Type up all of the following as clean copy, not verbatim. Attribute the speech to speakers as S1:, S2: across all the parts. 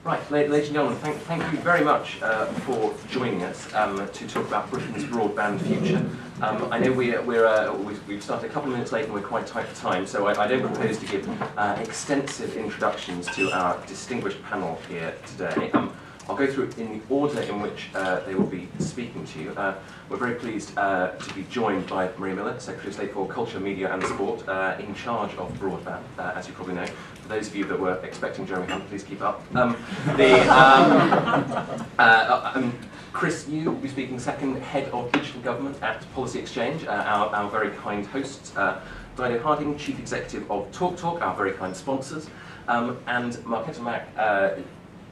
S1: Right, ladies and gentlemen, thank you very much for joining us to talk about Britain's broadband future. I know we've started a couple of minutes late and we're quite tight for time, so I don't propose to give extensive introductions to our distinguished panel here today. I'll go through it in the order in which they will be speaking to you. We're very pleased to be joined by Maria Miller, Secretary of State for Culture, Media and Sport, in charge of broadband, as you probably know. For those of you that were expecting Jeremy Hunt, please keep up. Chris, you will be speaking second, Head of Digital Government at Policy Exchange, our very kind hosts. Dido Harding, Chief Executive of TalkTalk, our very kind sponsors, and Marketa Mach,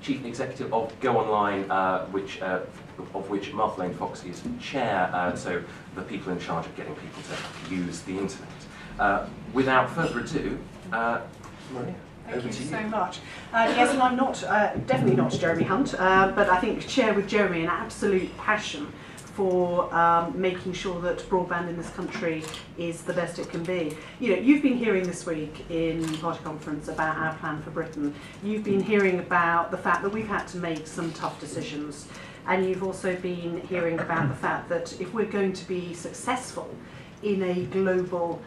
S1: Chief Executive of Go Online, of which Martha Lane Foxy is chair, so the people in charge of getting people to use the internet. Without further ado, Maria.
S2: Thank you so much. Yes, and I'm not, definitely not Jeremy Hunt, but I think share with Jeremy an absolute passion for making sure that broadband in this country is the best it can be. You know, you've been hearing this week in Party Conference about our plan for Britain. You've been hearing about the fact that we've had to make some tough decisions. And you've also been hearing about the fact that if we're going to be successful in a global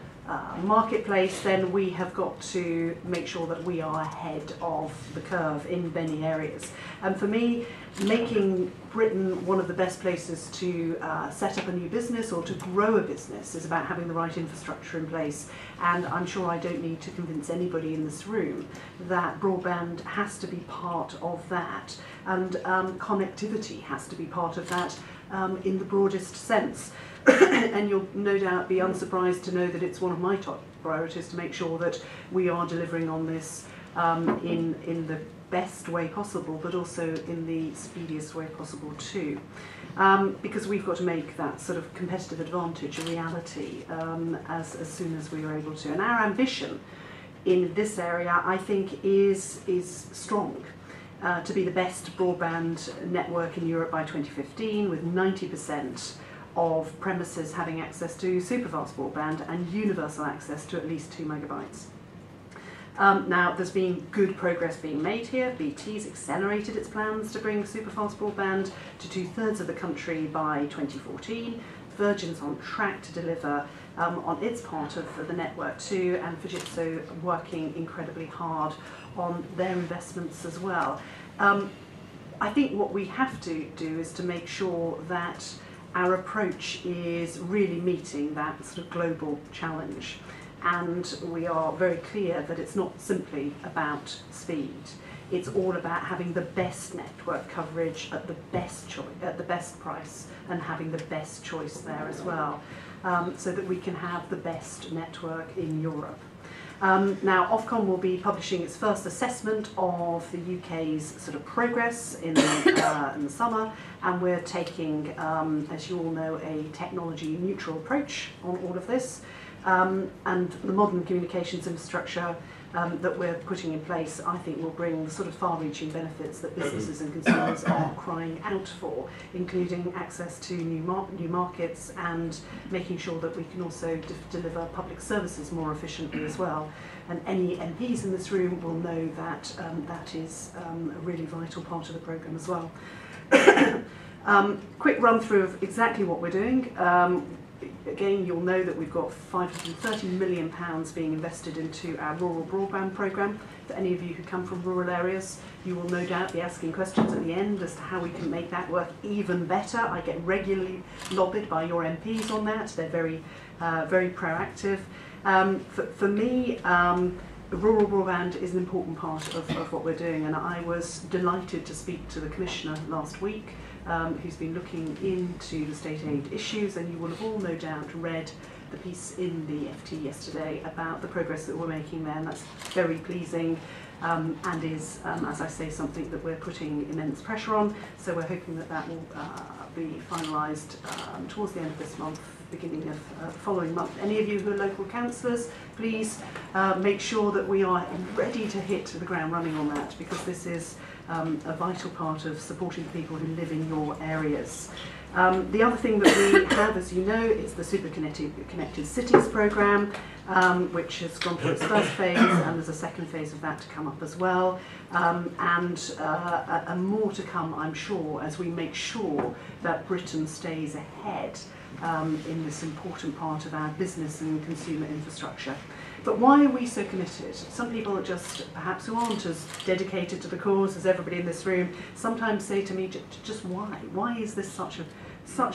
S2: marketplace, then we have got to make sure that we are ahead of the curve in many areas. And for me, making Britain one of the best places to set up a new business or to grow a business is about having the right infrastructure in place. And I'm sure I don't need to convince anybody in this room that broadband has to be part of that, and connectivity has to be part of that in the broadest sense. And you'll no doubt be unsurprised to know that it's one of my top priorities to make sure that we are delivering on this in the best way possible, but also in the speediest way possible too. Because we've got to make that sort of competitive advantage a reality as soon as we are able to. And our ambition in this area, I think, is strong. To be the best broadband network in Europe by 2015, with 90% of premises having access to superfast broadband and universal access to at least 2 megabytes. Now, there's been good progress being made here. BT's accelerated its plans to bring superfast broadband to 2/3 of the country by 2014. Virgin's on track to deliver on its part of the network too, and Fujitsu working incredibly hard on their investments as well. I think what we have to do is to make sure that our approach is really meeting that sort of global challenge. And we are very clear that it's not simply about speed. It's all about having the best network coverage at the best price, and having the best choice there as well, so that we can have the best network in Europe. Now, Ofcom will be publishing its first assessment of the UK's sort of progress in the summer, and we're taking, as you all know, a technology-neutral approach on all of this. And the modern communications infrastructure that we're putting in place, I think, will bring the sort of far-reaching benefits that businesses and consumers are crying out for, including access to new markets and making sure that we can also deliver public services more efficiently as well. And any MPs in this room will know that that is a really vital part of the programme as well. Quick run through of exactly what we're doing. Again, you'll know that we've got £530 million being invested into our rural broadband programme. For any of you who come from rural areas, you will no doubt be asking questions at the end as to how we can make that work even better. I get regularly lobbied by your MPs on that. They're very, very proactive. For me, rural broadband is an important part of what we're doing, and I was delighted to speak to the Commissioner last week, who's been looking into the state aid issues, and you will have all no doubt read the piece in the FT yesterday about the progress that we're making there, and that's very pleasing, and is, as I say, something that we're putting immense pressure on. So we're hoping that that will be finalised towards the end of this month, beginning of the following month. Any of you who are local councillors, please make sure that we are ready to hit the ground running on that, because this is a vital part of supporting people who live in your areas. The other thing that we have, as you know, is the Super Connected Cities programme, which has gone through its first phase, and there's a second phase of that to come up as well, and more to come, I'm sure, as we make sure that Britain stays ahead in this important part of our business and consumer infrastructure. But why are we so committed? Some people are just, perhaps who aren't as dedicated to the cause as everybody in this room, sometimes say to me, just why? Why is this such an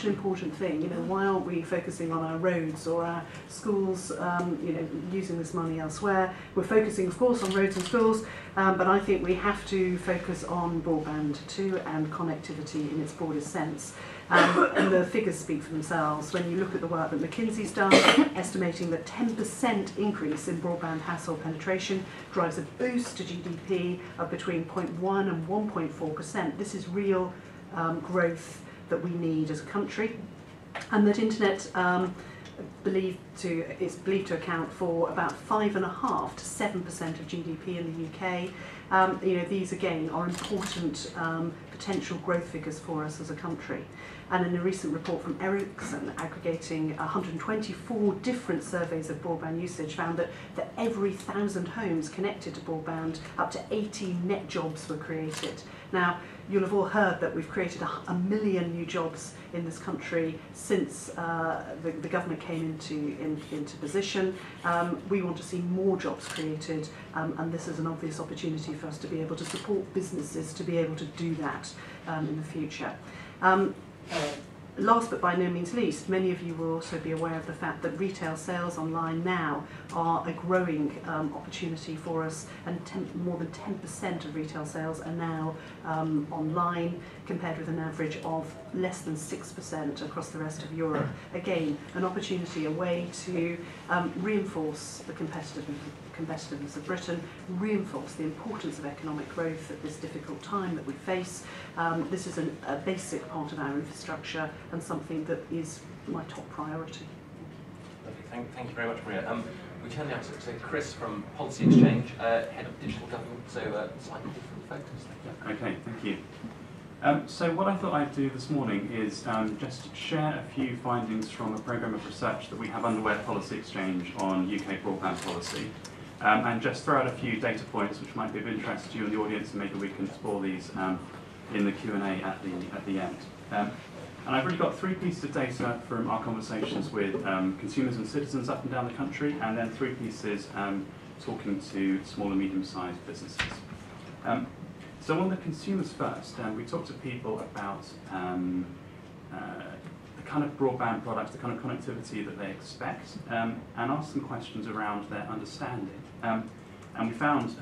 S2: important thing? You know, why aren't we focusing on our roads or our schools, you know, using this money elsewhere? We're focusing, of course, on roads and schools, but I think we have to focus on broadband too, and connectivity in its broadest sense. And the figures speak for themselves. When you look at the work that McKinsey's done, estimating that 10% increase in broadband household penetration drives a boost to GDP of between 0.1 and 1.4%. This is real growth that we need as a country, and that internet is believed to account for about 5.5 to 7% of GDP in the UK. You know, these again are important potential growth figures for us as a country. And in a recent report from Ericsson, aggregating 124 different surveys of broadband usage, found that for every 1,000 homes connected to broadband, up to 80 net jobs were created. Now, you'll have all heard that we've created a million new jobs in this country since the government came into position. We want to see more jobs created, and this is an obvious opportunity for us to be able to support businesses to be able to do that in the future. Last but by no means least, many of you will also be aware of the fact that retail sales online now are a growing opportunity for us, and more than 10% of retail sales are now online, compared with an average of less than 6% across the rest of Europe. Again, an opportunity, a way to reinforce the competitiveness of Britain, reinforce the importance of economic growth at this difficult time that we face. This is a basic part of our infrastructure and something that is my top priority.
S1: Lovely. Thank you very much, Maria. We turn now to Chris from Policy Exchange, Head of Digital Government, so slightly different focus.
S3: Okay, thank you. So what I thought I'd do this morning is just share a few findings from a programme of research that we have underway at Policy Exchange on UK broadband policy, and just throw out a few data points which might be of interest to you in the audience, and maybe we can explore these in the Q&A at the end. And I've really got 3 pieces of data from our conversations with consumers and citizens up and down the country, and then 3 pieces talking to small and medium-sized businesses. So on the consumers first, we talked to people about the kind of broadband products, the kind of connectivity that they expect, and asked them questions around their understanding. And we found,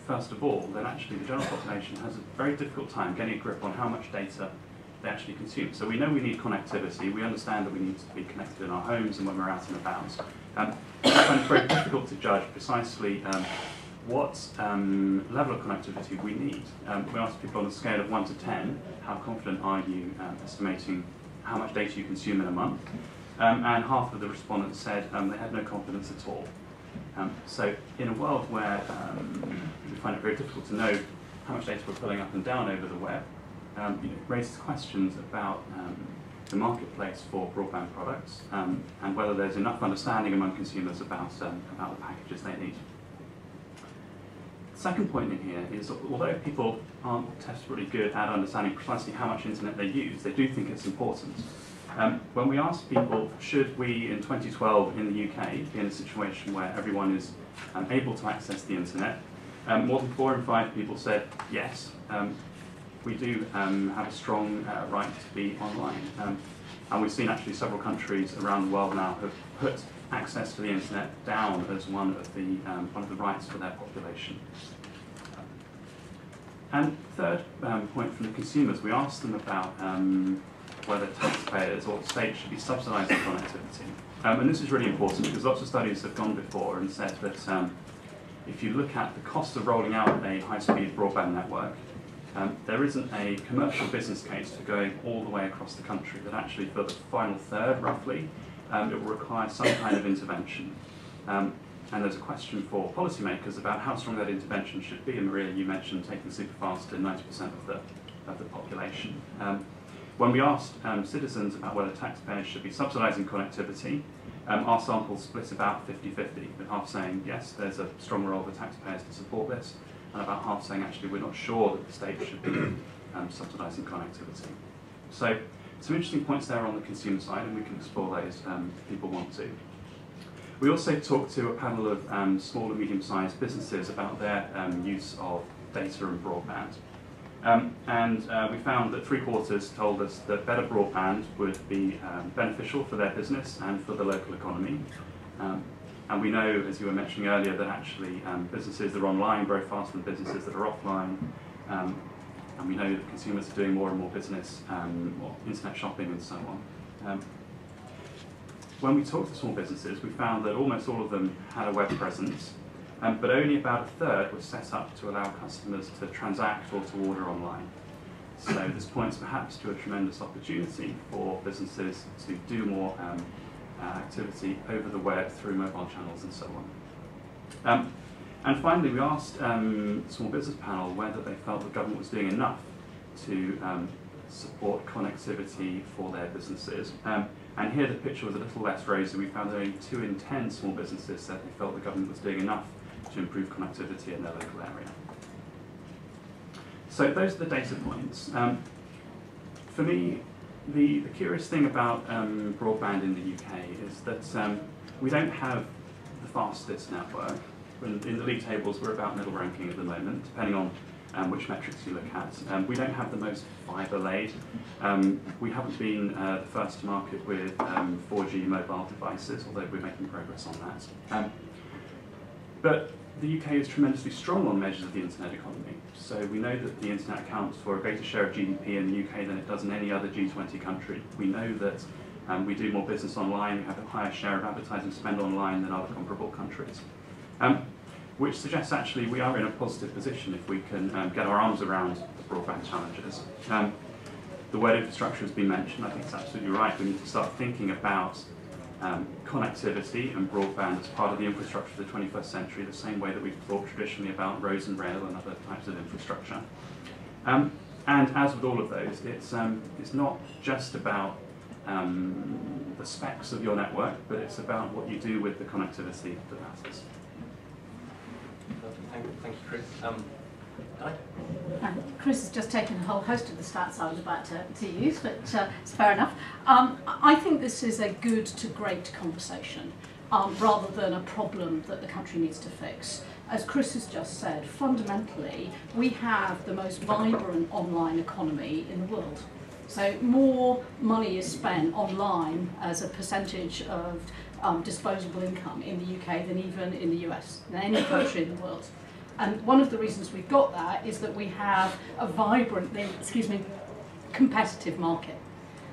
S3: first of all, that actually the general population has a very difficult time getting a grip on how much data they actually consume. So we know we need connectivity, we understand that we need to be connected in our homes and when we're out and about. We find it very difficult to judge precisely what level of connectivity we need. We asked people on a scale of 1 to 10, how confident are you estimating how much data you consume in a month? And half of the respondents said they had no confidence at all. So in a world where we find it very difficult to know how much data we're pulling up and down over the web, it raises questions about the marketplace for broadband products and whether there's enough understanding among consumers about the packages they need. Second point in here is, although people aren't desperately good at understanding precisely how much internet they use, they do think it's important. When we asked people, should we in 2012 in the UK be in a situation where everyone is able to access the internet, more than 4 in 5 people said yes, we do have a strong right to be online. And we've seen actually several countries around the world now have put access to the internet down as one of the rights for their population. And third point from the consumers, we asked them about whether taxpayers or the state should be subsidising connectivity. And this is really important because lots of studies have gone before and said that if you look at the cost of rolling out a high-speed broadband network, there isn't a commercial business case for going all the way across the country, that actually for the final third, roughly, it will require some kind of intervention. And there's a question for policymakers about how strong that intervention should be. And Maria, you mentioned taking superfast to 90% of the population. When we asked citizens about whether taxpayers should be subsidising connectivity, our sample split about 50-50, with half saying yes, there's a strong role for taxpayers to support this, and about half saying actually we're not sure that the state should be subsidising connectivity. So some interesting points there on the consumer side, and we can explore those if people want to. We also talked to a panel of small and medium-sized businesses about their use of data and broadband. We found that 3/4 told us that better broadband would be beneficial for their business and for the local economy. And we know, as you were mentioning earlier, that actually businesses that are online grow faster than businesses that are offline. And we know that consumers are doing more and more business, or internet shopping and so on. When we talked to small businesses, we found that almost all of them had a web presence, but only about 1/3 was set up to allow customers to transact or to order online. So this points perhaps to a tremendous opportunity for businesses to do more activity over the web through mobile channels and so on. And finally, we asked the small business panel whether they felt the government was doing enough to support connectivity for their businesses. And here the picture was a little less rosy. We found that only 2 in 10 small businesses said they felt the government was doing enough to improve connectivity in their local area. So those are the data points. For me, the curious thing about broadband in the UK is that we don't have the fastest network. In the league tables, we're about middle ranking at the moment, depending on which metrics you look at. We don't have the most fibre laid. We haven't been the first to market with 4G mobile devices, although we're making progress on that. But the UK is tremendously strong on measures of the internet economy. So we know that the internet accounts for a greater share of GDP in the UK than it does in any other G20 country. We know that we do more business online, we have a higher share of advertising spend online than other comparable countries. Which suggests actually we are in a positive position if we can get our arms around the broadband challenges. The word infrastructure has been mentioned. I think it's absolutely right. We need to start thinking about connectivity and broadband as part of the infrastructure of the 21st century, the same way that we've thought traditionally about roads and rail and other types of infrastructure. And as with all of those, it's not just about the specs of your network, but it's about what you do with the connectivity that matters.
S1: Thank you, Chris.
S4: Chris has just taken a whole host of the stats I was about to use, but it's fair enough. I think this is a good to great conversation, rather than a problem that the country needs to fix. As Chris has just said, fundamentally, we have the most vibrant online economy in the world. So more money is spent online as a percentage of disposable income in the UK than even in the US, than any country in the world. And one of the reasons we've got that is that we have a vibrant, competitive market.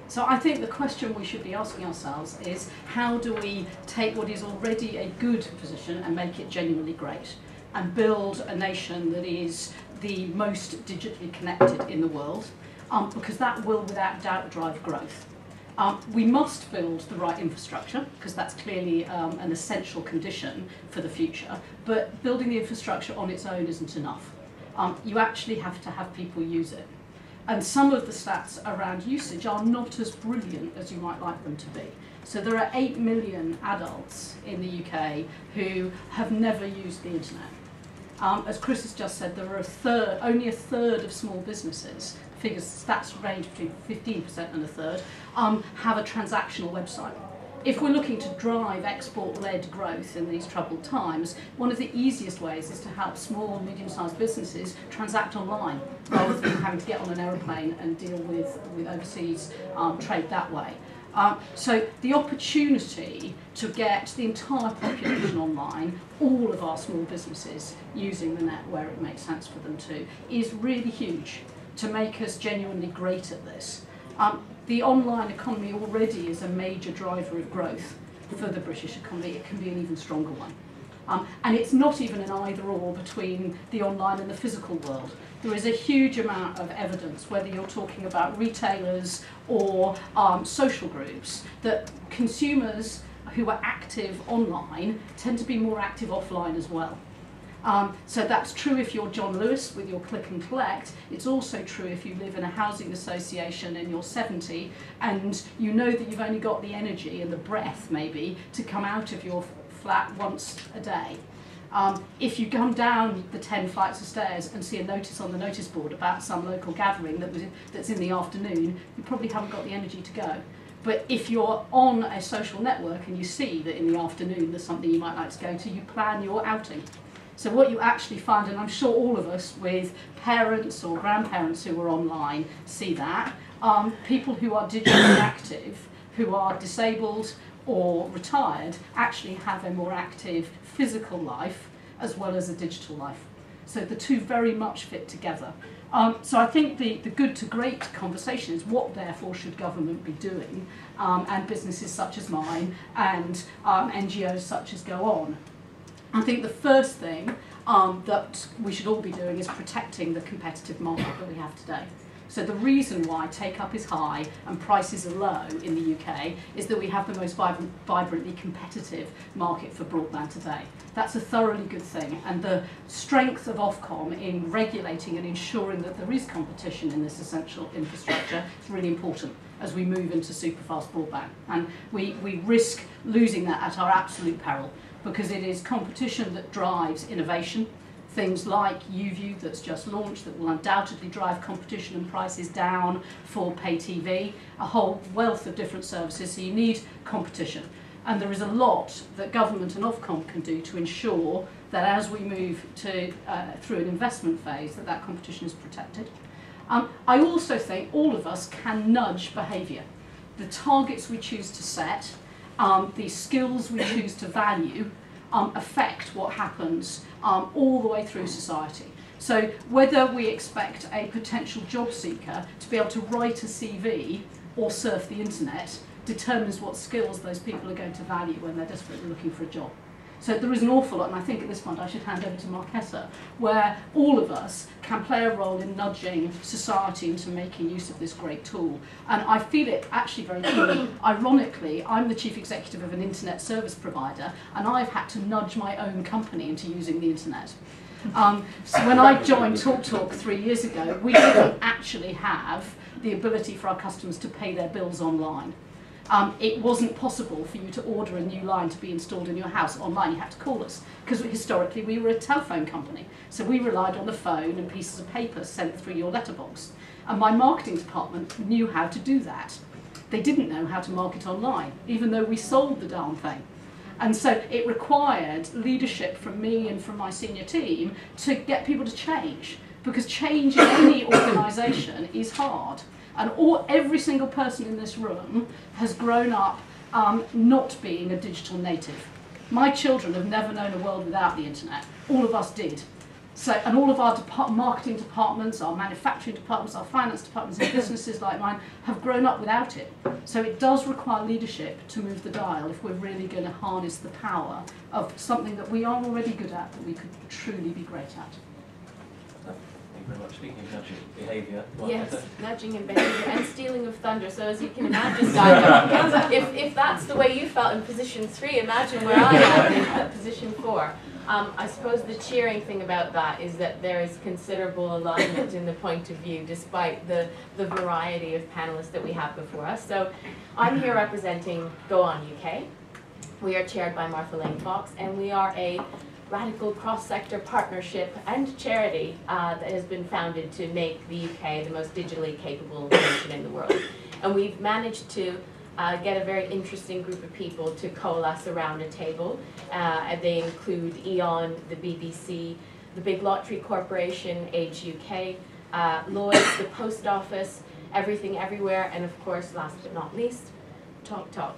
S4: So I think the question we should be asking ourselves is, how do we take what is already a good position and make it genuinely great, and build a nation that is the most digitally connected in the world, because that will without doubt drive growth. We must build the right infrastructure, because that's clearly an essential condition for the future, but building the infrastructure on its own isn't enough. You actually have to have people use it. And some of the stats around usage are not as brilliant as you might like them to be. So there are 8 million adults in the UK who have never used the internet. As Chris has just said, there are only a third of small businesses, stats range between 15% and a third, have a transactional website. If we're looking to drive export-led growth in these troubled times, one of the easiest ways is to help small and medium-sized businesses transact online, rather than having to get on an aeroplane and deal with overseas trade that way. So the opportunity to get the entire population online, all of our small businesses using the net where it makes sense for them to, is really huge to make us genuinely great at this. The online economy already is a major driver of growth for the British economy. It can be an even stronger one. And it's not even an either-or between the online and the physical world. There is a huge amount of evidence, whether you're talking about retailers or social groups, that consumers who are active online tend to be more active offline as well. So that's true if you're John Lewis with your click and collect. It's also true if you live in a housing association and you're 70 and you know that you've only got the energy and the breath maybe to come out of your flat once a day. If you come down the 10 flights of stairs and see a notice on the notice board about some local gathering that's in the afternoon, you probably haven't got the energy to go. But if you're on a social network and you see that in the afternoon there's something you might like to go to, you plan your outing. So what you actually find, and I'm sure all of us with parents or grandparents who are online see that, people who are digitally active, who are disabled or retired, actually have a more active physical life as well as a digital life. So the two very much fit together. So I think the good to great conversation is what therefore should government be doing, and businesses such as mine and NGOs such as Go On. I think the first thing that we should all be doing is protecting the competitive market that we have today. So the reason why take-up is high and prices are low in the UK is that we have the most vibrantly competitive market for broadband today. That's a thoroughly good thing, and the strength of Ofcom in regulating and ensuring that there is competition in this essential infrastructure is really important as we move into super-fast broadband. And we risk losing that at our absolute peril, because it is competition that drives innovation. Things like UView that's just launched that will undoubtedly drive competition and prices down for pay TV, a whole wealth of different services, so you need competition. And there is a lot that government and Ofcom can do to ensure that as we move to, through an investment phase, that competition is protected. I also think all of us can nudge behaviour. The targets we choose to set, the skills we choose to value, affect what happens all the way through society. So whether we expect a potential job seeker to be able to write a CV or surf the internet determines what skills those people are going to value when they're desperately looking for a job. So there is an awful lot, and I think at this point I should hand over to Marketa, where all of us can play a role in nudging society into making use of this great tool. And I feel it actually very keenly. Ironically, I'm the chief executive of an internet service provider, and I've had to nudge my own company into using the internet. So when I joined TalkTalk 3 years ago, we didn't actually have the ability for our customers to pay their bills online. It wasn't possible for you to order a new line to be installed in your house online. You had to call us, because historically we were a telephone company. So we relied on the phone and pieces of paper sent through your letterbox. And my marketing department knew how to do that. They didn't know how to market online, even though we sold the darn thing. And so it required leadership from me and from my senior team to get people to change, because change in any organisation is hard. And every single person in this room has grown up not being a digital native. My children have never known a world without the internet. All of us did. So, and all of our marketing departments, our manufacturing departments, our finance departments and businesses like mine have grown up without it. So it does require leadership to move the dial if we're really going to harness the power of something that we are already good at, that we could truly be great at.
S1: Very much. Speaking of nudging behaviour.
S5: Yes, nudging and behaviour and stealing of thunder. So as you can imagine, Dido, if that's the way you felt in position 3, imagine where I am in position 4. I suppose the cheering thing about that is that there is considerable alignment in the point of view, despite the variety of panellists that we have before us. So I'm here representing Go On UK. We are chaired by Martha Lane Fox, and we are a radical cross-sector partnership and charity that has been founded to make the UK the most digitally capable nation in the world. And we've managed to get a very interesting group of people to coalesce around a table. And they include E.ON, the BBC, the Big Lottery Corporation, Age UK, Lloyds, the Post Office, Everything Everywhere, and of course, last but not least, TalkTalk.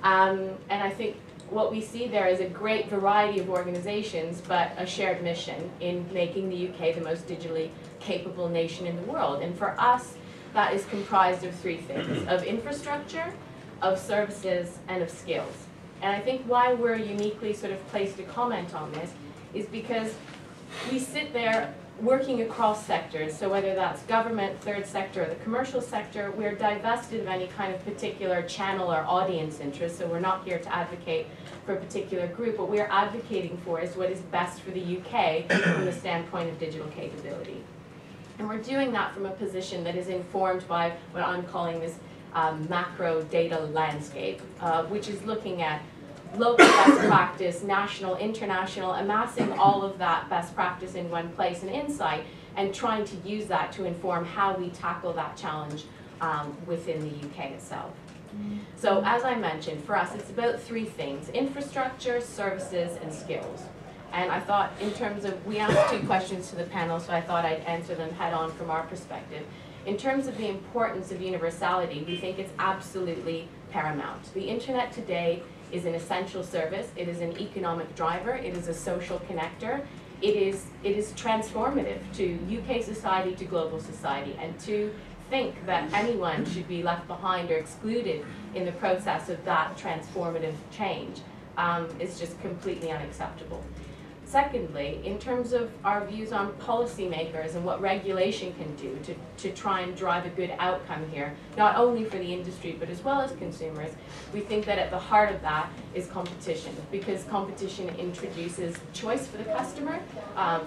S5: And I think what we see there is a great variety of organizations, but a shared mission in making the UK the most digitally capable nation in the world. And for us, that is comprised of 3 things: of infrastructure, of services, and of skills. And I think why we're uniquely sort of placed to comment on this is because we sit there working across sectors, so whether that's government, third sector, or the commercial sector, we're divested of any kind of particular channel or audience interest, so we're not here to advocate for a particular group. What we're advocating for is what is best for the UK from the standpoint of digital capability. And we're doing that from a position that is informed by what I'm calling this macro data landscape, which is looking at local best practice, national, international, amassing all of that best practice in one place and insight, and trying to use that to inform how we tackle that challenge within the UK itself. So as I mentioned, for us it's about three things: infrastructure, services, and skills. And I thought in terms of, we asked two questions to the panel, so I thought I'd answer them head on from our perspective. In terms of the importance of universality, we think it's absolutely paramount. The internet today is an essential service, it is an economic driver, it is a social connector, it is transformative to UK society, to global society, and to think that anyone should be left behind or excluded in the process of that transformative change is just completely unacceptable. Secondly, in terms of our views on policymakers and what regulation can do to try and drive a good outcome here, not only for the industry but as well as consumers, we think that at the heart of that is competition, because competition introduces choice for the customer,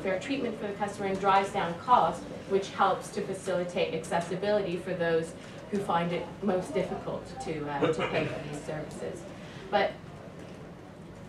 S5: fair treatment for the customer, and drives down cost, which helps to facilitate accessibility for those who find it most difficult to pay for these services. But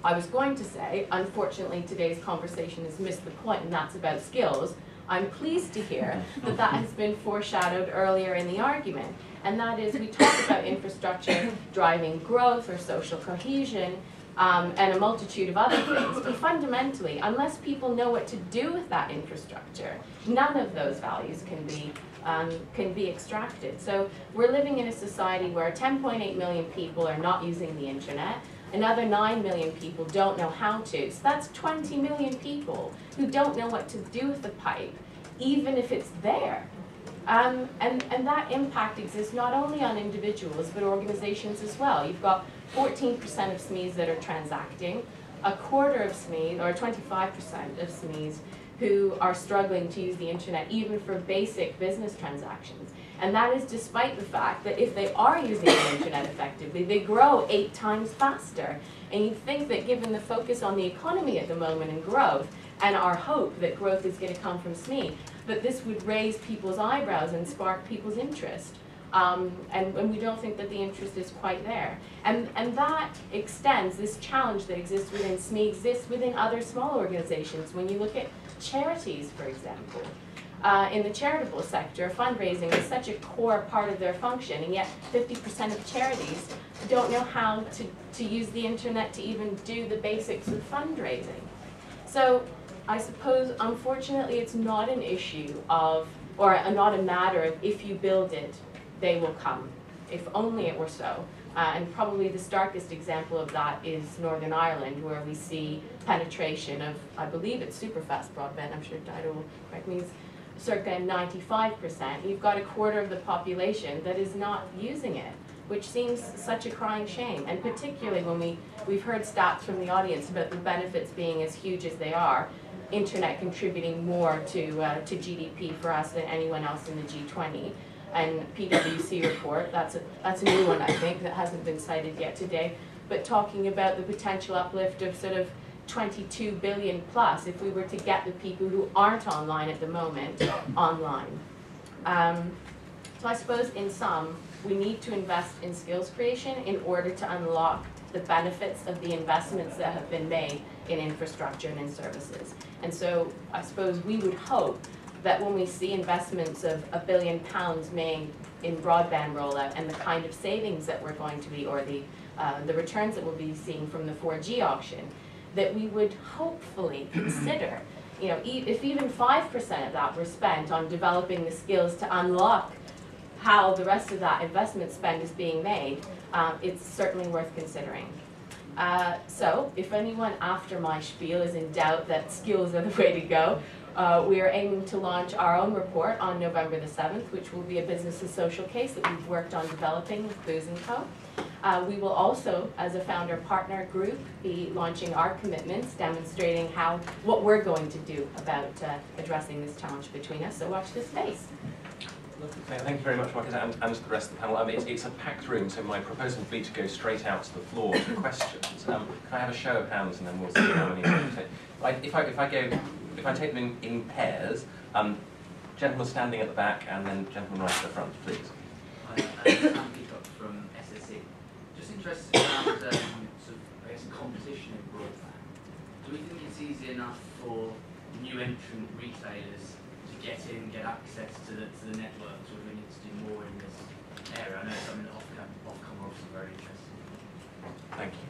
S5: I was going to say, unfortunately, today's conversation has missed the point, and that's about skills. I'm pleased to hear that that has been foreshadowed earlier in the argument, and that is, we talk about infrastructure driving growth or social cohesion and a multitude of other things, but fundamentally, unless people know what to do with that infrastructure, none of those values can be extracted. So we're living in a society where 10.8 million people are not using the internet. Another 9 million people don't know how to. So that's 20 million people who don't know what to do with the pipe, even if it's there. And that impact exists not only on individuals, but organizations as well. You've got 14% of SMEs that are transacting, a quarter of SMEs, or 25% of SMEs, who are struggling to use the internet, even for basic business transactions. And that is despite the fact that if they are using the internet effectively, they grow 8 times faster. And you'd think that given the focus on the economy at the moment and growth, and our hope that growth is going to come from SME, that this would raise people's eyebrows and spark people's interest. And we don't think that the interest is quite there. And that extends, this challenge that exists within SME exists within other small organizations. When you look at charities, for example, in the charitable sector, fundraising is such a core part of their function, and yet 50% of charities don't know how to use the internet to even do the basics of fundraising. So I suppose, unfortunately, it's not an issue of, or not a matter of if you build it, they will come. If only it were so. And probably the starkest example of that is Northern Ireland, where we see penetration of, I believe it's super fast broadband, I'm sure Dido will correct me, circa 95%. You've got a quarter of the population that is not using it, which seems such a crying shame. And particularly when we've heard stats from the audience about the benefits being as huge as they are, internet contributing more to GDP for us than anyone else in the G20. And PwC report, that's a new one, I think, that hasn't been cited yet today, but talking about the potential uplift of sort of 22 billion plus if we were to get the people who aren't online at the moment online. So I suppose in sum, we need to invest in skills creation in order to unlock the benefits of the investments that have been made in infrastructure and in services. And so I suppose we would hope that when we see investments of £1 billion made in broadband rollout and the kind of savings that we're going to be, or the returns that we'll be seeing from the 4G auction, that we would hopefully consider, you know, if even 5% of that were spent on developing the skills to unlock how the rest of that investment spend is being made, it's certainly worth considering. So if anyone after my spiel is in doubt that skills are the way to go, we are aiming to launch our own report on November the 7th, which will be a business and social case that we've worked on developing with Booz & Co. We will also, as a founder partner group, be launching our commitments, demonstrating what we're going to do about addressing this challenge between us. So watch this space.
S1: Thank you very much, Marketa, and to the rest of the panel. It's a packed room, so my proposal would be to go straight out to the floor to questions. Can I have a show of hands, and then we'll see how many we take. If I take them in pairs, gentleman standing at the back, and then gentleman right at the front, please.
S6: I'm Peacock from SSE. Just interested around sort of, I guess, competition in broadband. Do we think it's easy enough for new entrant retailers to get in, get access to the networks, or do we need to do more in this area? I know it's something that Ofcom are also very interested in.
S1: Thank you.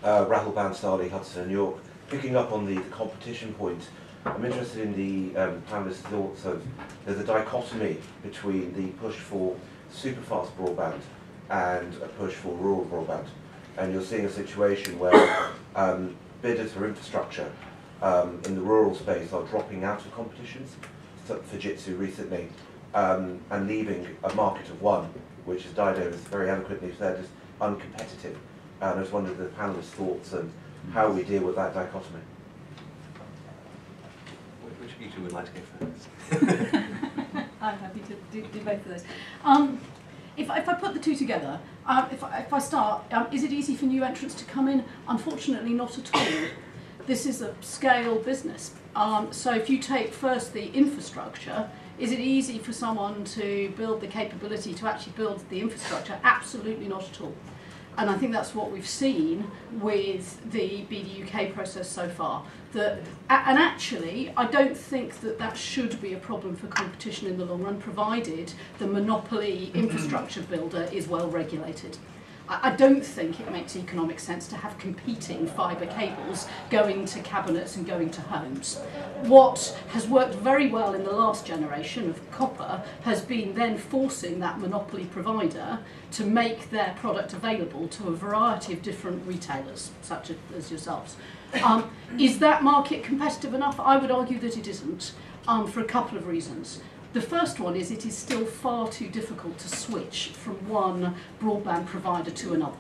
S7: Rahul Bansali, Hudson and York. Picking up on the competition point, I'm interested in the panelists' thoughts of there's a dichotomy between the push for superfast broadband and a push for rural broadband. And you're seeing a situation where bidders for infrastructure in the rural space are dropping out of competitions, for Fujitsu recently, and leaving a market of one, which, as Dido has very eloquently said, is uncompetitive. And I just wondered the panelists' thoughts and how we deal with that dichotomy.
S1: Which of you two would like to go first?
S4: I'm happy to do both of those. If I put the two together, if I start, is it easy for new entrants to come in? Unfortunately, not at all. This is a scale business. So if you take first the infrastructure, is it easy for someone to build the capability to actually build the infrastructure? Absolutely not at all. And I think that's what we've seen with the BDUK process so far. And actually, I don't think that should be a problem for competition in the long run, provided the monopoly infrastructure builder is well regulated. I don't think it makes economic sense to have competing fibre cables going to cabinets and going to homes. What has worked very well in the last generation of copper has been then forcing that monopoly provider to make their product available to a variety of different retailers, such as yourselves. Is that market competitive enough? I would argue that it isn't, for a couple of reasons. The first one is it is still far too difficult to switch from one broadband provider to another.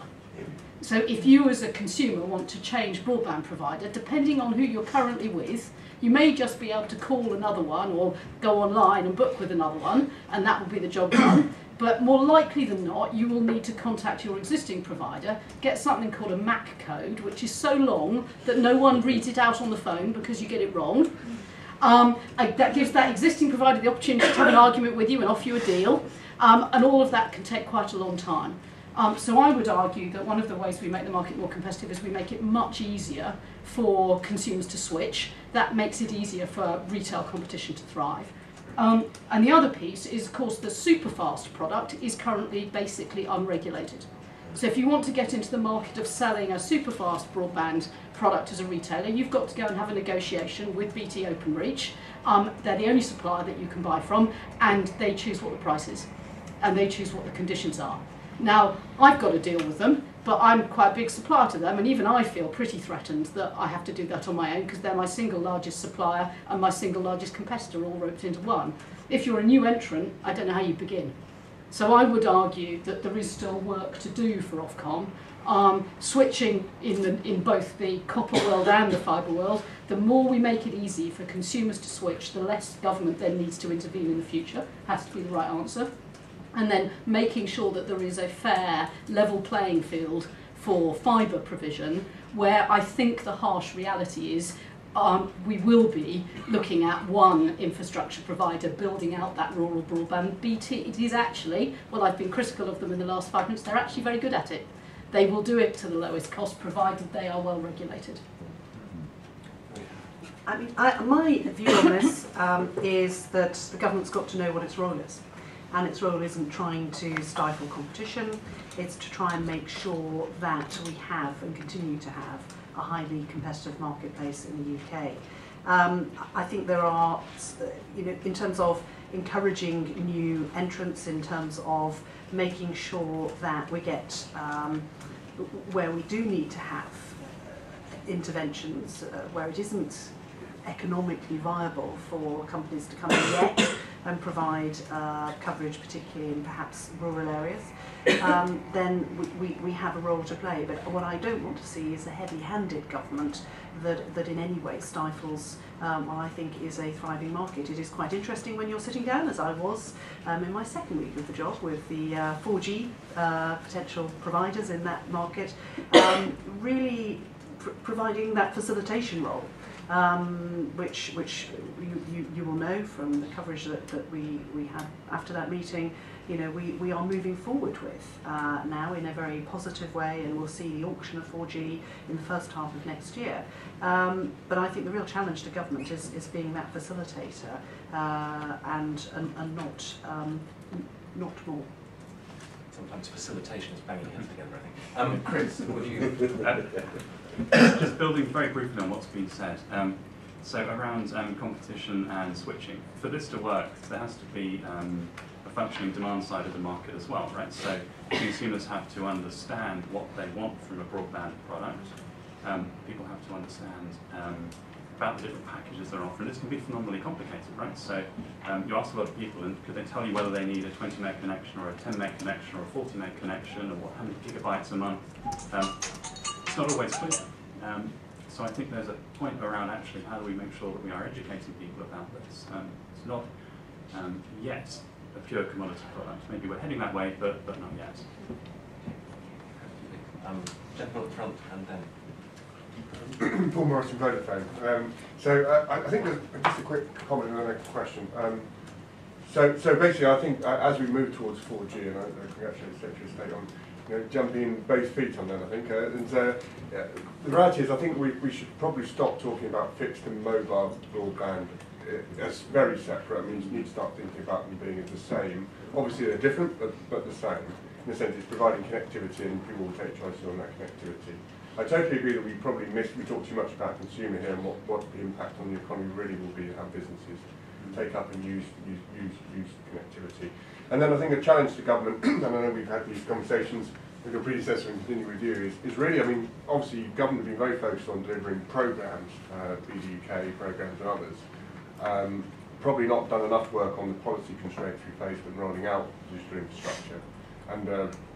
S4: So if you as a consumer want to change broadband provider, depending on who you're currently with, you may just be able to call another one or go online and book with another one, and that will be the job done. But more likely than not, you will need to contact your existing provider, get something called a Mach code, which is so long that no one reads it out on the phone because you get it wrong. That gives that existing provider the opportunity to have an argument with you and offer you a deal, and all of that can take quite a long time. So I would argue that one of the ways we make the market more competitive is we make it much easier for consumers to switch. That makes it easier for retail competition to thrive. And the other piece is, of course, the superfast product is currently basically unregulated. So if you want to get into the market of selling a superfast broadband product as a retailer, you've got to go and have a negotiation with BT Openreach. They're the only supplier that you can buy from, and they choose what the price is, and they choose what the conditions are. Now, I've got to deal with them, but I'm quite a big supplier to them, and even I feel pretty threatened that I have to do that on my own because they're my single largest supplier and my single largest competitor all roped into one. If you're a new entrant, I don't know how you begin. So I would argue that there is still work to do for Ofcom. Switching in both the copper world and the fibre world, the more we make it easy for consumers to switch, the less government then needs to intervene in the future, has to be the right answer. And then making sure that there is a fair, level playing field for fibre provision, where I think the harsh reality is we will be looking at one infrastructure provider building out that rural broadband. BT, it is actually, well, I've been critical of them in the last 5 minutes, they're actually very good at it. They will do it to the lowest cost, provided they are well regulated.
S2: I mean, my view on this is that the government's got to know what its role is. And its role isn't trying to stifle competition, it's to try and make sure that we have and continue to have a highly competitive marketplace in the UK. I think there are, in terms of encouraging new entrants, in terms of making sure that we get where we do need to have interventions, where it isn't economically viable for companies to come in yet, and provide coverage, particularly in perhaps rural areas, then we have a role to play. But what I don't want to see is a heavy-handed government that in any way stifles what I think is a thriving market. It is quite interesting when you're sitting down, as I was in my second week of the job, with the 4G potential providers in that market, really providing that facilitation role, which you will know from the coverage that we had after that meeting. You know, we are moving forward with now in a very positive way, and we'll see the auction of 4G in the first half of next year. But I think the real challenge to government is being that facilitator and not more.
S1: Sometimes facilitation is banging heads together, I think. Chris, what do you...
S3: Just building very briefly on what's been said. So around competition and switching. For this to work, there has to be a functioning demand side of the market as well, right? So consumers have to understand what they want from a broadband product. People have to understand about the different packages they're offering. This can be phenomenally complicated, right? So you ask a lot of people, and could they tell you whether they need a 20 meg connection or a 10 meg connection or a 40 meg connection, or how many gigabytes a month? It's not always clear. So I think there's a point around actually how do we make sure that we are educating people about this. It's not yet a pure commodity product. Maybe we're heading that way, but not yet.
S1: Gentleman at the front, and then...
S8: Paul Morris from Vodafone. So I think there's just a quick comment and then a question. So basically, I think as we move towards 4G, and I congratulate Secretary of State on jumping both feet on that, I think. The reality is, I think we should probably stop talking about fixed and mobile broadband as very separate. I mean, you need to start thinking about them being the same. Obviously, they're different, but the same. In the sense, it's providing connectivity, and people will take choices on that connectivity. I totally agree that we talk too much about consumer here and what the impact on the economy really will be, how businesses take up and use connectivity. And then I think a challenge to government, and I know we've had these conversations with your predecessor and continue with you, is really, I mean, obviously government have been very focused on delivering programmes, be the UK programmes and others. Probably not done enough work on the policy constraints we face when rolling out digital infrastructure. And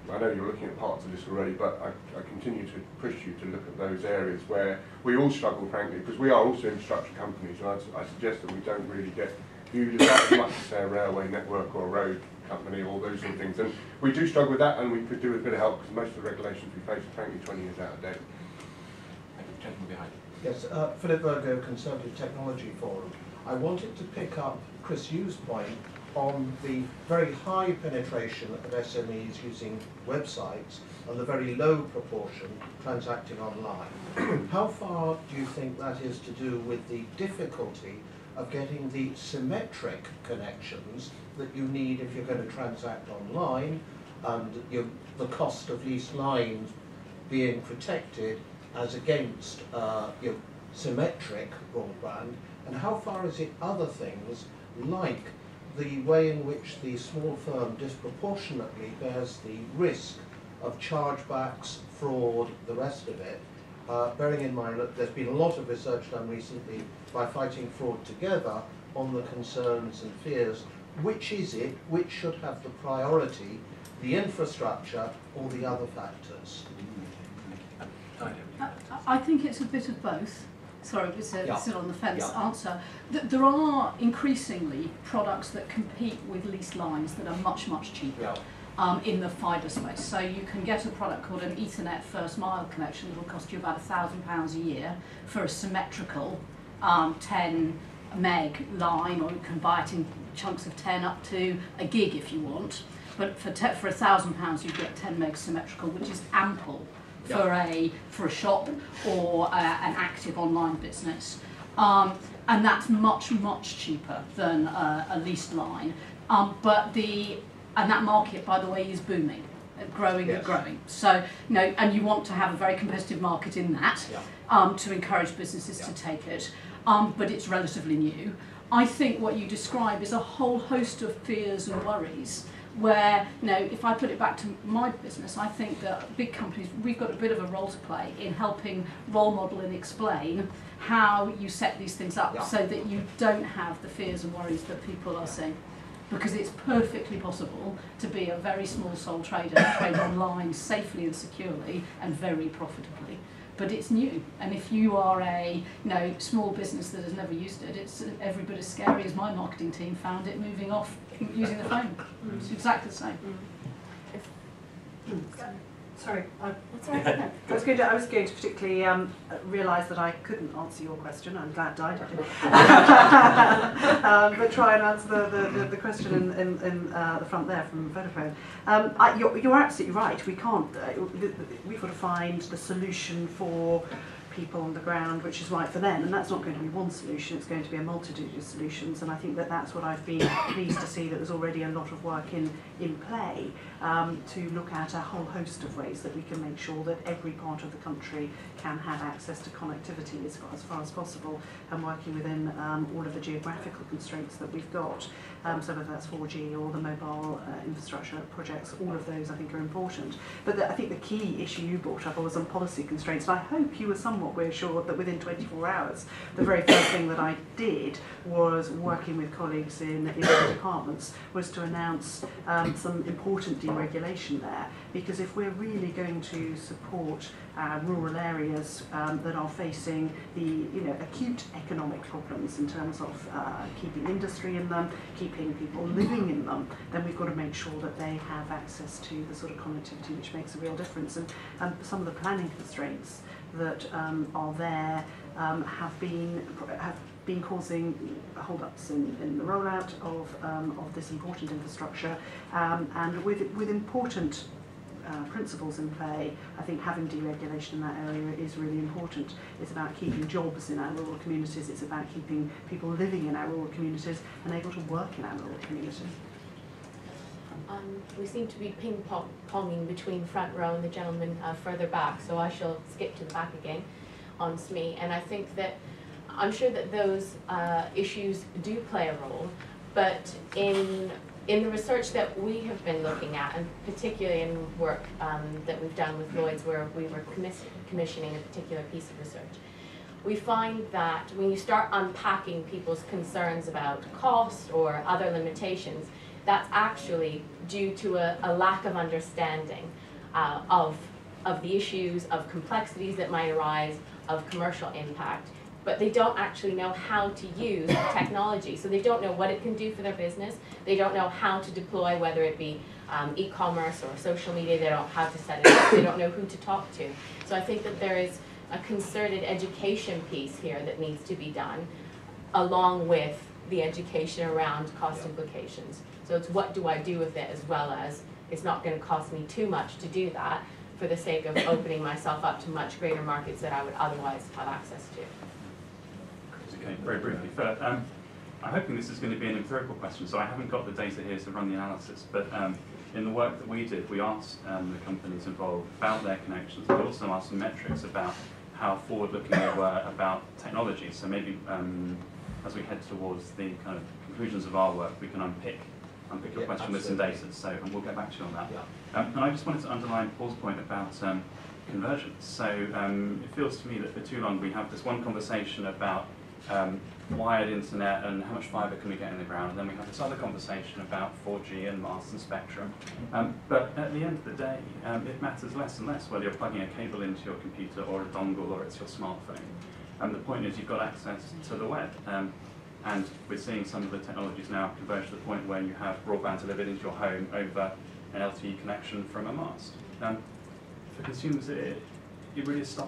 S8: I know you're looking at parts of this already, but I continue to push you to look at those areas where we all struggle, frankly, because we are also infrastructure companies, and I suggest that we don't really get viewed as that as much as, say, a railway network or a road company, all those sort of things. And we do struggle with that, and we could do with a bit of help, because most of the regulations we face are, frankly, 20 years out of date.
S1: Thank you, gentleman behind.
S9: Yes, Philip Virgo, Conservative Technology Forum. I wanted to pick up Chris Yu's point on the very high penetration of SMEs using websites and the very low proportion transacting online. How far do you think that is to do with the difficulty of getting the symmetric connections that you need if you're going to transact online, and the cost of leased lines being protected as against symmetric broadband? And how far is it other things like the way in which the small firm disproportionately bears the risk of chargebacks, fraud, the rest of it, bearing in mind that there's been a lot of research done recently by Fighting Fraud Together on the concerns and fears. Which is it? Which should have the priority, the infrastructure or the other factors?
S4: I think it's a bit of both. Sorry, it's a sit on the fence answer. There are increasingly products that compete with leased lines that are much, much cheaper in the fibre space. So you can get a product called an Ethernet first mile connection that will cost you about £1,000 a year for a symmetrical 10 meg line, or you can buy it in chunks of 10 up to a gig if you want. But for £1,000 you get 10 meg symmetrical, which is ample for a shop or an active online business, and that's much cheaper than a leased line. And that market, by the way, is booming, growing and growing. So and you want to have a very competitive market in that to encourage businesses to take it. But it's relatively new. I think what you describe is a whole host of fears and worries, where, if I put it back to my business, I think that big companies, we've got a bit of a role to play in helping role model and explain how you set these things up so that you don't have the fears and worries that people are seeing. because it's perfectly possible to be a very small sole trader and trade online safely and securely and very profitably. But it's new, and if you are a small business that has never used it, it's every bit as scary as my marketing team found it moving off using the phone. It's exactly the same.
S2: Sorry,
S5: That's all right.
S2: I was going to particularly realise that I couldn't answer your question. I'm glad I did. But try and answer the question in the front there from Vodafone. You're absolutely right. We can't. We've got to find the solution for people on the ground, which is right for them, and that's not going to be one solution, it's going to be a multitude of solutions, and I think that that's what I've been pleased to see, that there's already a lot of work in play to look at a whole host of ways that we can make sure that every part of the country can have access to connectivity as far as possible, and working within all of the geographical constraints that we've got, so whether that's 4G or the mobile infrastructure projects, all of those I think are important. But I think the key issue you brought up was on policy constraints, and I hope you were somewhat reassured that within 24 hours, the very first thing that I did was, working with colleagues in other departments, was to announce some important deregulation there, because if we're really going to support rural areas that are facing the acute economic problems in terms of keeping industry in them, keeping people living in them, then we've got to make sure that they have access to the sort of connectivity which makes a real difference. And some of the planning constraints that are there have been causing hold-ups in the rollout of this important infrastructure, and with important principles in play, I think having deregulation in that area is really important. It's about keeping jobs in our rural communities, it's about keeping people living in our rural communities and able to work in our rural communities.
S5: We seem to be ping-ponging between front row and the gentleman further back, so I shall skip to the back again on SME. And I think that I'm sure that those issues do play a role, but in the research that we have been looking at, and particularly in work that we've done with Lloyds, where we were commissioning a particular piece of research, we find that when you start unpacking people's concerns about cost or other limitations, that's actually due to a lack of understanding of the issues, of complexities that might arise, of commercial impact. But they don't actually know how to use technology. So they don't know what it can do for their business. They don't know how to deploy, whether it be e-commerce or social media. They don't know how to set it up. They don't know who to talk to. So I think that there is a concerted education piece here that needs to be done, along with the education around cost implications. So it's what do I do with it, as well as it's not going to cost me too much to do that for the sake of opening myself up to much greater markets that I would otherwise have access to.
S3: Okay, very briefly. Philip, I'm hoping this is going to be an empirical question, so I haven't got the data here to run the analysis, but in the work that we did, we asked the companies involved about their connections. We also asked some metrics about how forward-looking they were about technology. So maybe as we head towards the kind of conclusions of our work, we can unpick your question with some data, so and we'll get back to you on that. Yeah. And I just wanted to underline Paul's point about convergence. So it feels to me that for too long we have this one conversation about wired internet and how much fibre can we get in the ground, and then we have this other conversation about 4G and masts and spectrum. But at the end of the day, it matters less and less whether you're plugging a cable into your computer or a dongle or it's your smartphone. And the point is you've got access to the web. And we're seeing some of the technologies now converge to the point where you have broadband delivered into your home over an LTE connection from a mast. For consumers, it really is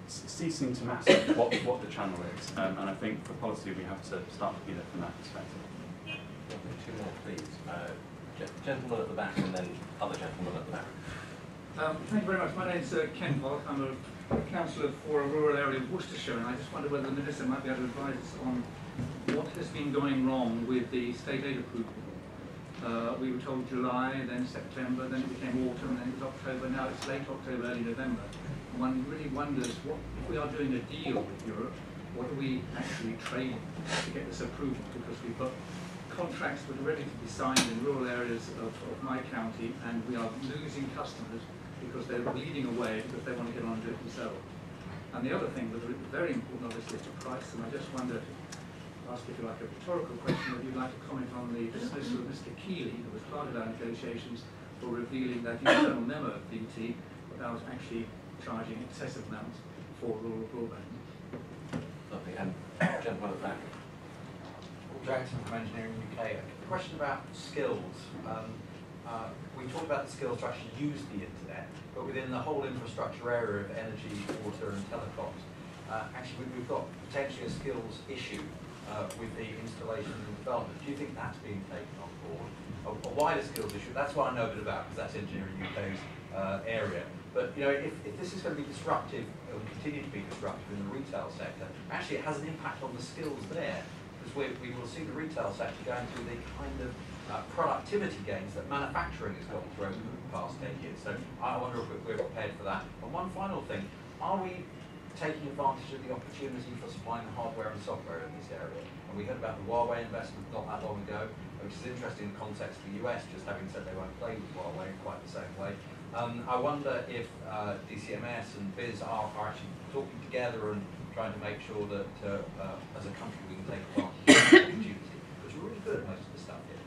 S3: ceasing to matter what the channel is. And I think for policy, we have to start looking at it from that perspective.
S1: Two more, please. Gentleman at the back, and then other gentleman at the back.
S10: Thank you very much. My name's Ken Pollock. I'm a councillor for a rural area of Worcestershire, and I just wonder whether the Minister might be able to advise us on what has been going wrong with the state aid approval. We were told July, then September, then it became autumn, then it was October, now it's late October, early November. And one really wonders, what if we are doing a deal with Europe, what are we actually trading to get this approval? Because we've got contracts that are ready to be signed in rural areas of my county, and we are losing customers because they're bleeding away because they want to get on and do it themselves. And the other thing that is very important, obviously, is the price, and I just wonder, ask if you like a rhetorical question, whether you'd like to comment on the dismissal of Mr. Keeley, who was part of our negotiations, for revealing that internal memo of BT about actually charging excessive amounts for rural broadband.
S1: Lovely. And gentleman at the back.
S11: Jackson from Engineering UK. A question about skills. We talked about the skills to actually use the internet, but within the whole infrastructure area of energy, water and telecoms, actually we've got potentially a skills issue with the installation and development. Do you think that's being taken on board? A wider skills issue, that's what I know a bit about, because that's Engineering UK's area. But you know, if this is going to be disruptive, and continue to be disruptive in the retail sector, actually it has an impact on the skills there, because we will see the retail sector going through the kind of productivity gains that manufacturing has gone through over the past 10 years. So I wonder if we're prepared for that. And one final thing, are we taking advantage of the opportunity for supplying the hardware and software in this area? And we heard about the Huawei investment not that long ago, which is interesting in the context of the US, just having said they won't play with Huawei in quite the same way. I wonder if DCMS and BIS are actually talking together and trying to make sure that as a country we can take advantage of the opportunity, because we're really good at most of the stuff here.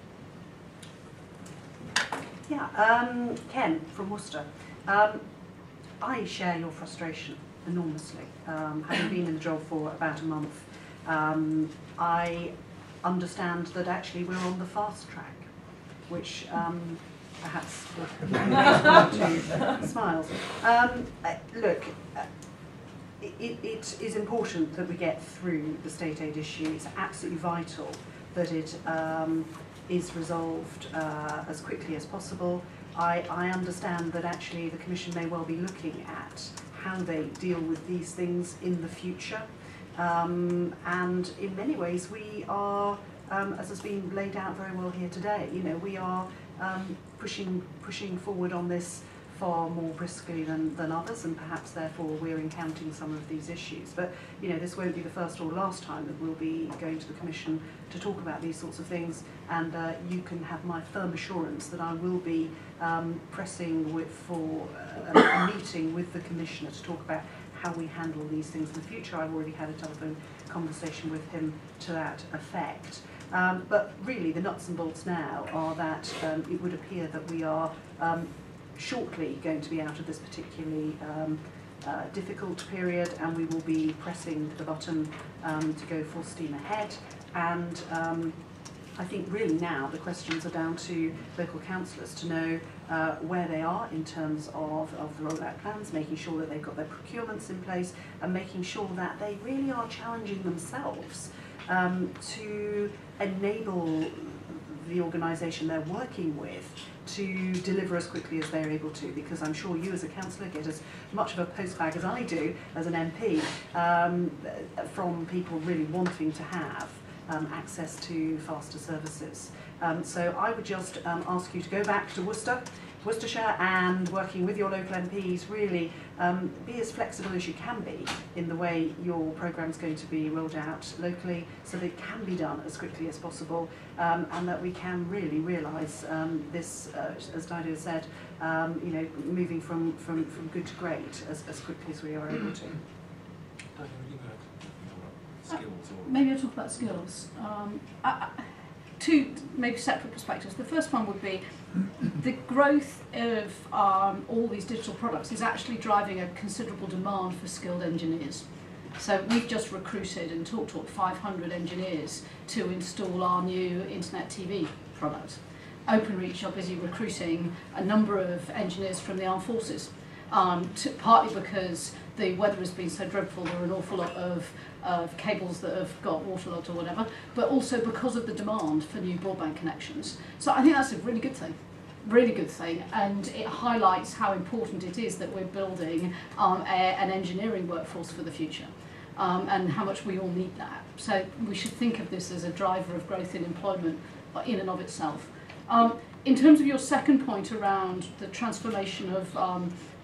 S2: Yeah, Ken from Worcester. I share your frustration enormously. Having been in the job for about a month, I understand that actually we're on the fast track, which perhaps to smiles. Look, it is important that we get through the state aid issue. It's absolutely vital that it is resolved as quickly as possible. I understand that actually the Commission may well be looking at how they deal with these things in the future. And in many ways we are, as has been laid out very well here today, you know, we are pushing forward on this far more briskly than others, and perhaps therefore we're encountering some of these issues. But you know, this won't be the first or last time that we'll be going to the Commission to talk about these sorts of things, and you can have my firm assurance that I will be pressing for a meeting with the Commissioner to talk about how we handle these things in the future. I've already had a telephone conversation with him to that effect. But really the nuts and bolts now are that it would appear that we are shortly going to be out of this particularly difficult period, and we will be pressing the button to go full steam ahead. And I think really now the questions are down to local councillors to know where they are in terms of the rollout plans, making sure that they've got their procurements in place, and making sure that they really are challenging themselves to enable the organisation they're working with to deliver as quickly as they're able to, because I'm sure you as a councillor get as much of a postbag as I do as an MP from people really wanting to have access to faster services. So I would just ask you to go back to Worcestershire, and working with your local MPs, really be as flexible as you can be in the way your programme is going to be rolled out locally, so that it can be done as quickly as possible, and that we can really realise this, as Dido said, you know, moving from good to great as quickly as we are able to.
S4: Maybe I'll talk about skills. Two maybe separate perspectives. The first one would be the growth of all these digital products is actually driving a considerable demand for skilled engineers. So we've just recruited in TalkTalk 500 engineers to install our new internet TV product. OpenReach are busy recruiting a number of engineers from the armed forces, partly because the weather has been so dreadful, there are an awful lot of cables that have got waterlogged or whatever, but also because of the demand for new broadband connections. So I think that's a really good thing, and it highlights how important it is that we're building an engineering workforce for the future, and how much we all need that. So we should think of this as a driver of growth in employment in and of itself. In terms of your second point around the transformation of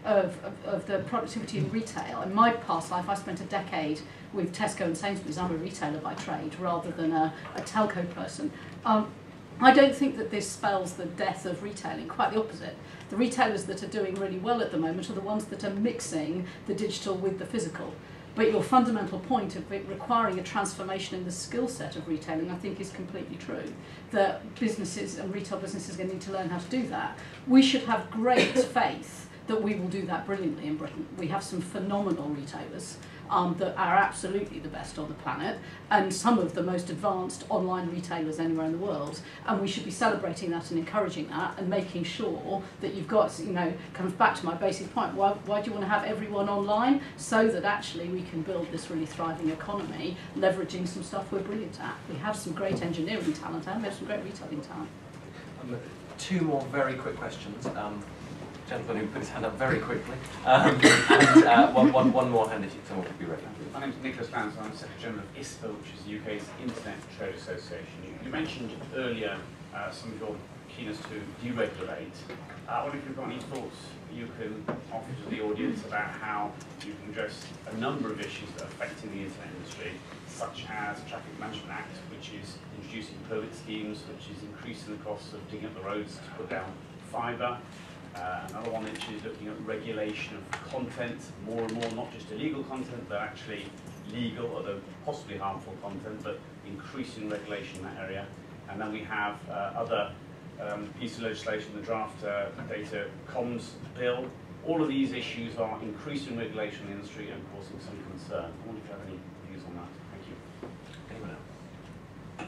S4: the productivity in retail, in my past life I spent a decade with Tesco and Sainsbury's. I'm a retailer by trade rather than a telco person. I don't think that this spells the death of retailing, quite the opposite. The retailers that are doing really well at the moment are the ones that are mixing the digital with the physical. But your fundamental point of it requiring a transformation in the skill set of retailing, I think, is completely true. That businesses and retail businesses are going to need to learn how to do that. We should have great faith that we will do that brilliantly in Britain. We have some phenomenal retailers that are absolutely the best on the planet, and some of the most advanced online retailers anywhere in the world, and we should be celebrating that and encouraging that and making sure that you've got, you know, comes back to my basic point, why do you want to have everyone online? So that actually we can build this really thriving economy, leveraging some stuff we're brilliant at. We have some great engineering talent and we have some great retailing talent.
S1: Two more very quick questions. Gentleman who put his hand up very quickly. One more hand if someone could be ready.
S12: My name is Nicholas Lance, I'm Secretary General of ISPA, which is the UK's Internet Trade Association. You mentioned earlier some of your keenness to deregulate. I wonder if you've got any thoughts you can offer to the audience about how you can address a number of issues that are affecting the internet industry, such as the Traffic Management Act, which is introducing permit schemes, which is increasing the costs of digging up the roads to put down fibre. Another one which is looking at regulation of content, more and more, not just illegal content, but actually legal, although possibly harmful content, but increasing regulation in that area. And then we have other pieces of legislation, the draft data comms bill. All of these issues are increasing regulation in the industry and causing some concern. I wonder if you have any views on that. Thank you.
S1: Anyone else?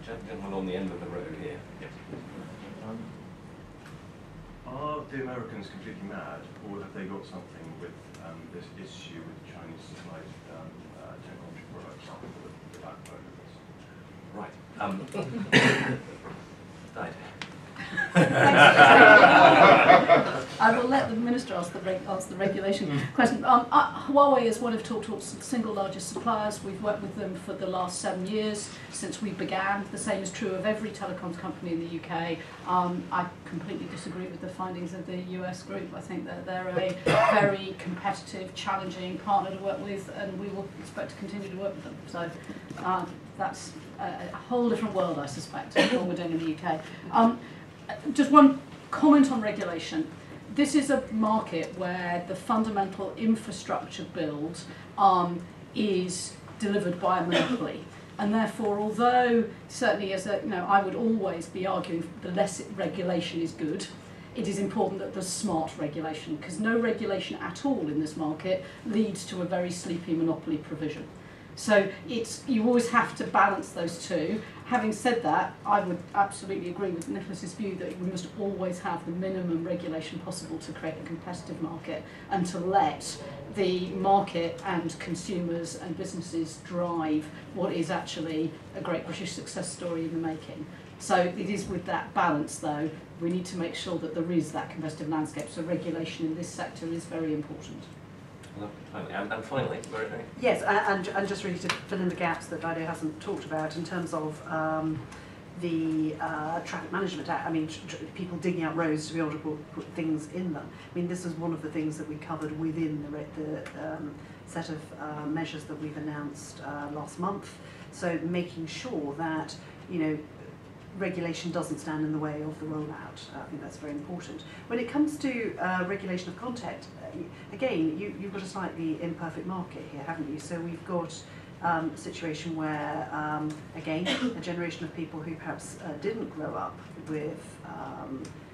S1: Gentleman on the end of the road here. Yes.
S13: Are the Americans completely mad, or have they got something with this issue with Chinese supplied technology products the backbone of this?
S1: Right. Died.
S4: I will let the Minister ask the regulation question. Huawei is one of TalkTalk's single largest suppliers. We've worked with them for the last 7 years since we began. The same is true of every telecoms company in the UK. I completely disagree with the findings of the US group. I think that they're a very competitive, challenging partner to work with, and we will expect to continue to work with them. So that's a whole different world, I suspect, than what we're doing in the UK. Just one comment on regulation. This is a market where the fundamental infrastructure build is delivered by a monopoly. And therefore, although certainly as a, I would always be arguing the less regulation is good, it is important that there's smart regulation, because no regulation at all in this market leads to a very sleepy monopoly provision. So you always have to balance those two. Having said that, I would absolutely agree with Nicholas's view that we must always have the minimum regulation possible to create a competitive market and to let the market and consumers and businesses drive what is actually a great British success story in the making. So it is with that balance, though, we need to make sure that there is that competitive landscape. So regulation in this sector is very important.
S1: And finally,
S2: yes, and just really to fill in the gaps that Dido hasn't talked about in terms of the Traffic Management Act. I mean, people digging out roads to be able to put things in them. I mean, this is one of the things that we covered within the set of measures that we've announced last month. So making sure that, regulation doesn't stand in the way of the rollout. I think that's very important. When it comes to regulation of content, again, you've got a slightly imperfect market here, haven't you? So we've got a situation where, again, a generation of people who perhaps didn't grow up with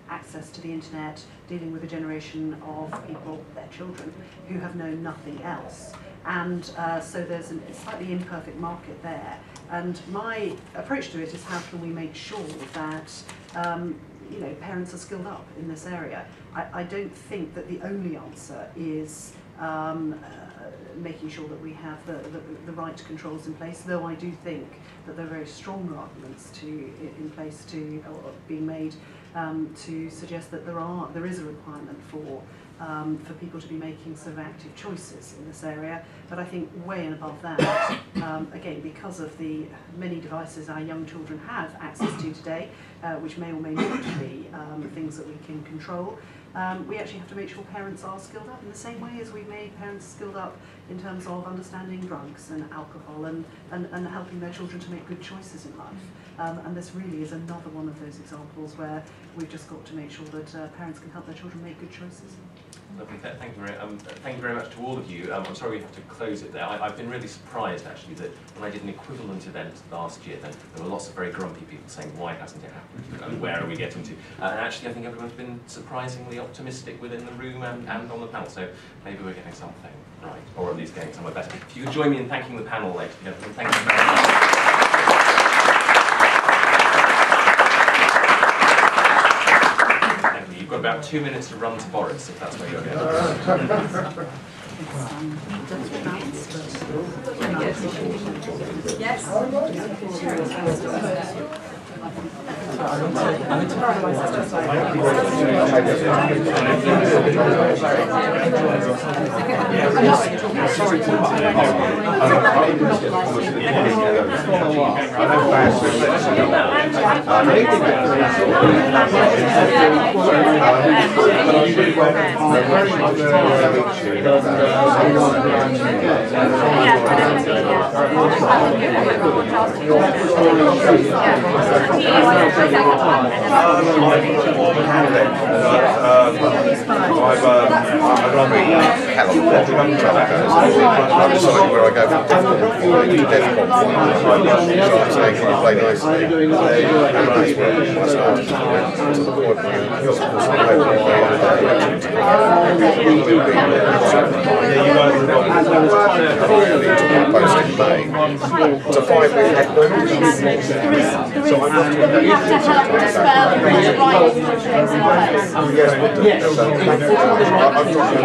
S2: access to the internet, dealing with a generation of people, their children, who have known nothing else. And so there's a slightly imperfect market there. And my approach to it is how can we make sure that parents are skilled up in this area. I don't think that the only answer is making sure that we have the right controls in place, though I do think that there are very strong arguments in place or being made to suggest that there is a requirement for people to be making sort of active choices in this area. But I think way and above that, again, because of the many devices our young children have access to today, which may or may not be things that we can control, we actually have to make sure parents are skilled up in the same way as we've made parents skilled up in terms of understanding drugs and alcohol and helping their children to make good choices in life. And this really is another one of those examples where we've just got to make sure that parents can help their children make good choices.
S1: Lovely. Thank you very much to all of you. I'm sorry we have to close it there. I've been really surprised actually that when I did an equivalent event last year, then there were lots of very grumpy people saying, why hasn't it happened? And where are we getting to? And actually I think everyone's been surprisingly optimistic within the room and on the panel, so maybe we're getting something right, or at least getting somewhere better. If you could join me in thanking the panel, ladies and gentlemen. Thank you very much. You've got about 2 minutes to run to Boris, if that's where you're going.
S14: Where I go from DevCon, saying, can you play nicely? That's where I started. To the point where, of course, I hope post in May. It's a 5-week headwind. So I'm not doing that. Yes, we'll do. So I'm dropping